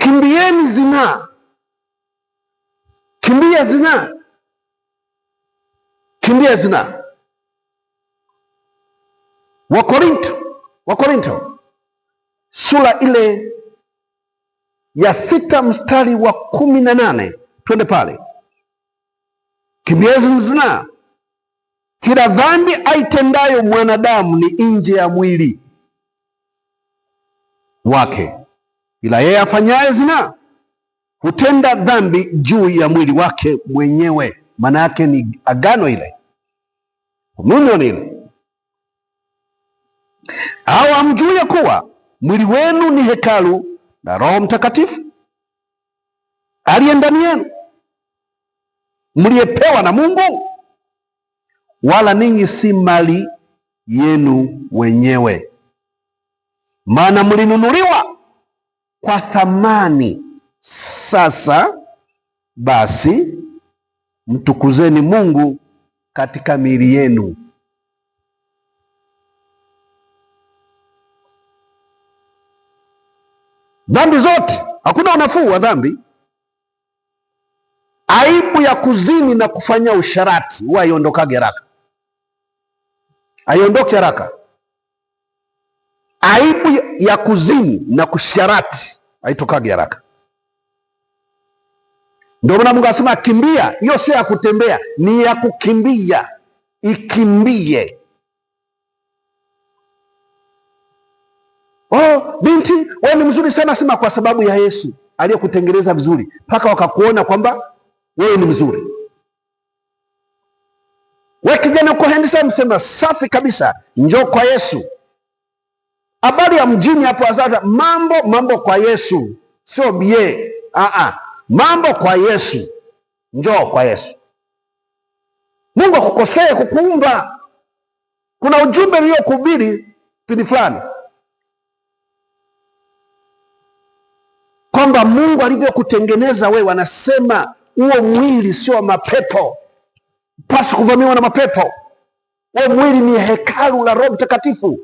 Kimbieni zinaa, kimbia zinaa, kimbia zinaa. Wakorinto sura ile ya 6 mstari wa 18, twende pale. Kimbieni zinaa. Kila dhambi aitendayo mwanadamu ni nje ya mwili wake, ila yeye afanyaye zinaa hutenda dhambi juu ya mwili wake mwenyewe. Maana yake ni agano ile, komunyo ile. Au hamjui kuwa mwili wenu ni hekalu la Roho Mtakatifu aliye ndani yenu, mliyepewa na Mungu, wala ninyi si mali yenu wenyewe, maana mlinunuliwa kwa thamani. Sasa basi mtukuzeni Mungu katika miili yenu. Dhambi zote, hakuna unafuu wa dhambi. Aibu ya kuzini na kufanya usharati huwa iondokage haraka, haiondoki haraka. Aibu ya kuzini na kusharati haitokage haraka. Ndio maana Mungu asema kimbia. Hiyo sio ya kutembea, ni ya kukimbia. Ikimbie. Oh, binti wewe ni mzuri sana. Sema kwa sababu ya Yesu aliyekutengeneza vizuri mpaka wakakuona kwamba wewe ni mzuri. Wewe kijana uko handsome, sema safi kabisa, njoo kwa Yesu. Habari ya mjini hapo azata, mambo kwa Yesu, sio bie. Mambo kwa Yesu, njoo kwa Yesu. Mungu akukosea kukuumba. Kuna ujumbe uliokuhubiri pindi fulani kwamba Mungu alivyokutengeneza wewe, anasema huo mwili sio mapepo, pasi kuvamiwa na mapepo. Huo mwili ni hekalu la Roho Mtakatifu.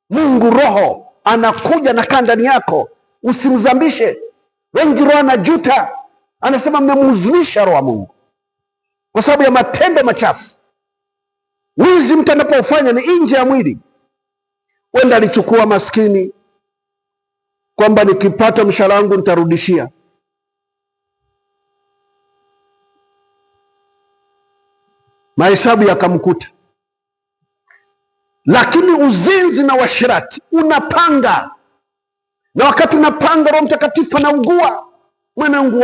Mungu Roho anakuja na kaa ndani yako, usimzambishe. Wengi roho anajuta, anasema mmemhuzunisha Roho wa Mungu kwa sababu ya matendo machafu. Wizi mtu anapofanya ni nje ya mwili. Wenda alichukua maskini kwamba nikipata mshahara wangu nitarudishia. Mahesabu yakamkuta. Lakini uzinzi na washirati unapanga, na wakati unapanga Roho Mtakatifu anaugua, mwanangu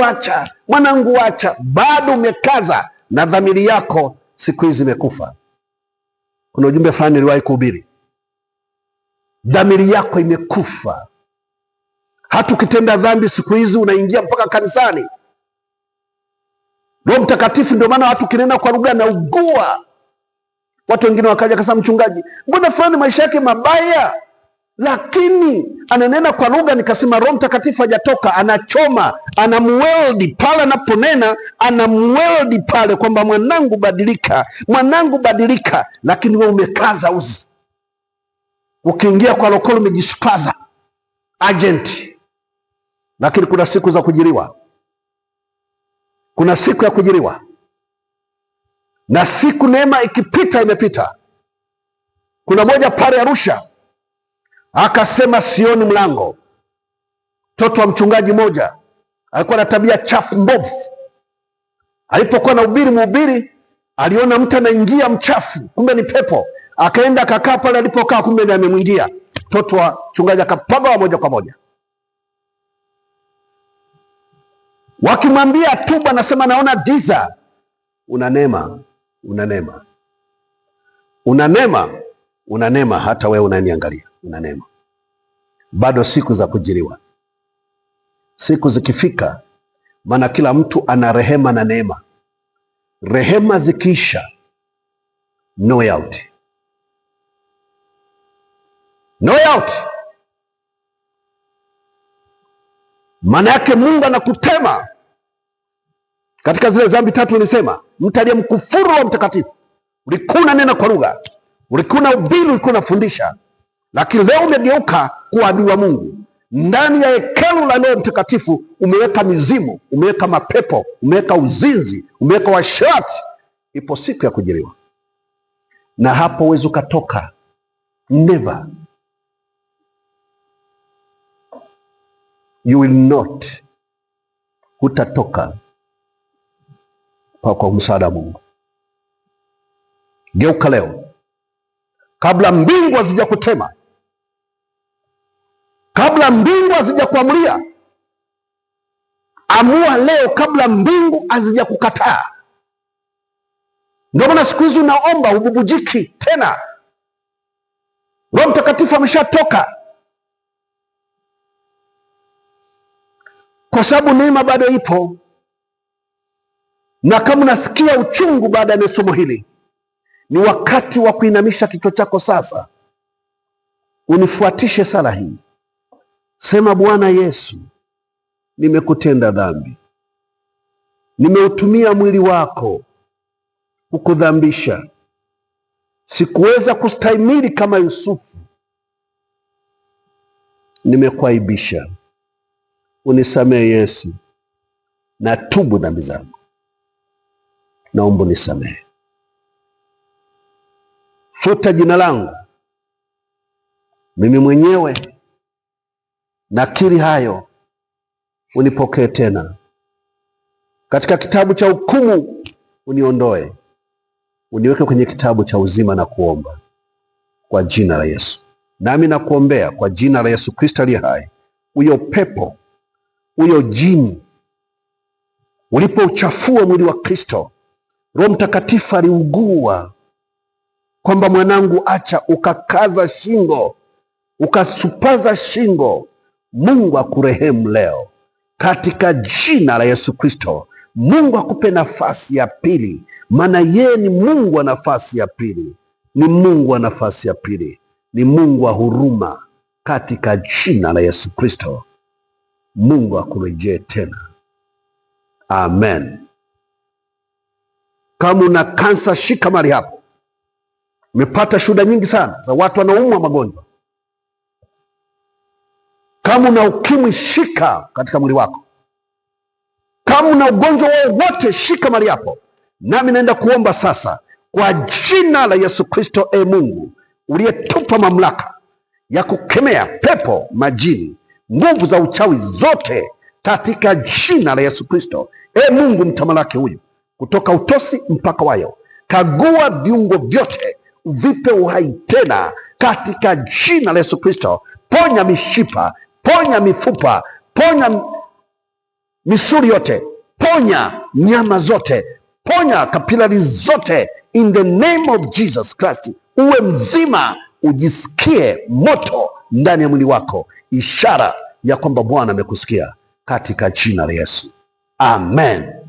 acha. Bado umekaza na dhamiri yako siku hizi imekufa. Kuna ujumbe fulani niliwahi kuhubiri, dhamiri yako imekufa. Hata ukitenda dhambi siku hizi unaingia mpaka kanisani. Roho Mtakatifu, ndio maana watu kinena kwa lugha na ugua. Watu wengine wakaja kasema, mchungaji, mbona fulani maisha yake mabaya lakini ananena kwa lugha? Nikasema Roho Mtakatifu hajatoka, anachoma, anamweldi pale anaponena, anamweldi pale kwamba mwanangu badilika, lakini wewe umekaza uzi. Ukiingia kwa lokolo umejispaza agent. Lakini kuna siku za kujiriwa, kuna siku ya kujiriwa, na siku neema ikipita imepita. Kuna moja pale Arusha akasema sioni mlango. Mtoto wa mchungaji moja alikuwa na tabia chafu mbovu. Alipokuwa na mhubiri aliona mtu anaingia mchafu, kumbe ni pepo. Akaenda akakaa pale alipokaa, kumbe ndiye amemwingia. Mtoto wa mchungaji akapaga moja kwa moja. Wakimwambia tuba, anasema naona giza. Unanema hata wewe unaniangalia, unanema. Bado siku za kujiriwa, siku zikifika, maana kila mtu ana rehema na neema. Rehema zikiisha, no out. Maana yake Mungu anakutema katika zile dhambi tatu nilisema. Mtu aliyemkufuru Roho Mtakatifu, ulikuwa unanena kwa lugha, ulikuwa unahubiri, ulikuwa unafundisha, lakini leo umegeuka kuwa adui wa Mungu. ndani ya hekalu la Roho Mtakatifu umeweka mizimu, umeweka mapepo, umeweka uzinzi, umeweka washerati, ipo siku ya kujiriwa, na hapo huwezi ukatoka. Never. You will not. Hutatoka kwa msaada wa Mungu. Geuka leo kabla mbingu hazijakutema, kabla mbingu hazijakuamulia. Amua leo kabla mbingu hazijakukataa. Ndio maana siku hizi unaomba hububujiki tena. Roho Mtakatifu ameshatoka, kwa sababu neema bado ipo. Na kama unasikia uchungu baada ya somo hili, ni wakati wa kuinamisha kichwa chako sasa, unifuatishe sala hii. Sema, Bwana Yesu, nimekutenda dhambi, nimeutumia mwili wako kukudhambisha, sikuweza kustahimili kama Yusufu, nimekuaibisha. Unisamehe Yesu, natubu dhambi zangu, naomba unisamehe. Futa jina langu mimi mwenyewe, nakiri hayo, unipokee tena katika kitabu cha hukumu, uniondoe, uniweke kwenye kitabu cha uzima, na kuomba kwa jina la Yesu. Nami nakuombea kwa jina la Yesu Kristo aliye hai, huyo pepo, huyo jini ulipouchafua mwili wa Kristo, Roho Mtakatifu aliugua kwamba mwanangu, acha, ukakaza shingo, ukasupaza shingo. Mungu akurehemu leo katika jina la Yesu Kristo. Mungu akupe nafasi ya pili, maana yeye ni Mungu wa nafasi ya pili, ni Mungu wa nafasi ya pili, ni Mungu wa huruma, katika jina la Yesu Kristo. Mungu akurejee tena. Amen. Kama una kansa, shika mali hapo. Umepata shuhuda nyingi sana za watu wanaoumwa magonjwa. Kama una ukimwi, shika katika mwili wako. Kama una ugonjwa wowote, shika mali hapo. Nami naenda kuomba sasa kwa jina la Yesu Kristo. E Mungu uliyetupa mamlaka ya kukemea pepo, majini, nguvu za uchawi zote, katika jina la Yesu Kristo. E Mungu mtamalaki huyu kutoka utosi mpaka wayo, kagua viungo vyote, uvipe uhai tena katika jina la Yesu Kristo. Ponya mishipa, ponya mifupa, ponya misuli yote, ponya nyama zote, ponya kapilari zote, in the name of Jesus Christ. Uwe mzima, ujisikie moto ndani ya mwili wako, ishara ya kwamba Bwana amekusikia, katika jina la Yesu. Amen.